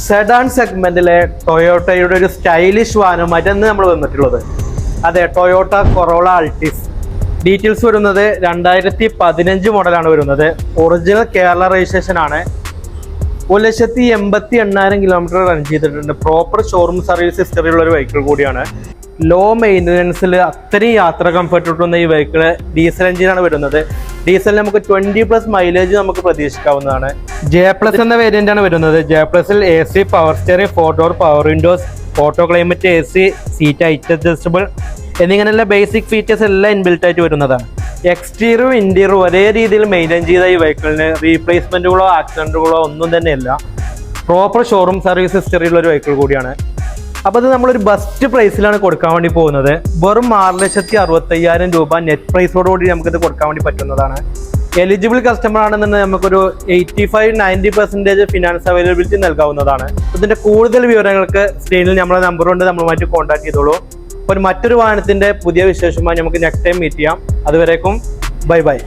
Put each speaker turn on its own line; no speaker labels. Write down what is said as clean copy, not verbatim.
Sedan സെഗ്മെന്റിലെ ടൊയോട്ടയുടെ ഒരു stylish വാഹനമായിട്ടാണ് നമ്മൾ വന്നിട്ടുള്ളത്. അതെ, ടൊയോട്ട കൊറോള അൾട്ടിസ്. ഡീറ്റെയിൽസ് വരുന്നത് 2015 മോഡലാണ് വരുന്നത്. ഒറിജിനൽ കേരള രജിസ്ട്രേഷൻ ആണ്. 1,80,000 കിലോമീറ്റർ റൺ ചെയ്തിട്ടുണ്ട്. പ്രോപ്പർ ഷോറൂം സർവീസ് ഹിസ്റ്ററി ഉള്ള ഒരു വെഹിക്കിൾ കൂടിയാണ്. ലോ മെയിൻ്റനൻസിൽ അത്രയും യാത്ര കംഫർട്ട് കിട്ടുന്ന ഈ വെഹിക്കിൾ ഡീസൽ എഞ്ചിനാണ് വരുന്നത്. ഡീസലിൽ നമുക്ക് 20+ മൈലേജ് നമുക്ക് പ്രതീക്ഷിക്കാവുന്നതാണ്. J+ എന്ന വേരിയന്റ് ആണ് വരുന്നത്. J+ AC, power steering, 4 door power Windows, auto climate AC, seat height adjustable എന്നിങ്ങനെയുള്ള ബേസിക് ഫീച്ചേഴ്സ് എല്ലാം ഇൻബിൽറ്റ് ആയിട്ട് വരുന്നതാണ്. എക്സ്റ്റീരിയറും ഇന്റീരിയറും ഒരേ രീതിയിൽ മെയിൻറ്റെയിൻ ചെയ്ത ഈ വെഹിക്കിളിന് റീപ്ലേസ്മെന്റുകളോ ആക്സിഡന്റുകളോ ഒന്നും തന്നെയില്ല. പ്രോപ്പർ ഷോറൂം സർവീസ് ഹിസ്റ്ററി ഉള്ള ഒരു വെഹിക്കിൾ കൂടിയാണ്. അപ്പോൾ അത് നമ്മളൊരു ബെസ്റ്റ് പ്രൈസിലാണ് കൊടുക്കാൻ വേണ്ടി പോകുന്നത്. വെറും 6,65,000 രൂപ നെറ്റ് പ്രൈസോടുകൂടി നമുക്കിത് കൊടുക്കാൻ വേണ്ടി പറ്റുന്നതാണ്. എലിജിബിൾ കസ്റ്റമർ ആണെന്നുണ്ടെങ്കിൽ നമുക്കൊരു 85-90% ഫിനാൻസ് അവൈലബിലിറ്റി നൽകാവുന്നതാണ്. ഇതിന്റെ കൂടുതൽ വിവരങ്ങൾക്ക് സ്ക്രീനിൽ നമ്മളെ നമ്പർ കൊണ്ട് നമ്മളുമായിട്ട് കോൺടാക്ട് ചെയ്തോളൂ. അപ്പോൾ മറ്റൊരു വാഹനത്തിന്റെ പുതിയ വിശേഷമായി നമുക്ക് നെക്സ്റ്റ് ടൈം മീറ്റ് ചെയ്യാം. അതുവരേക്കും ബൈ ബൈ.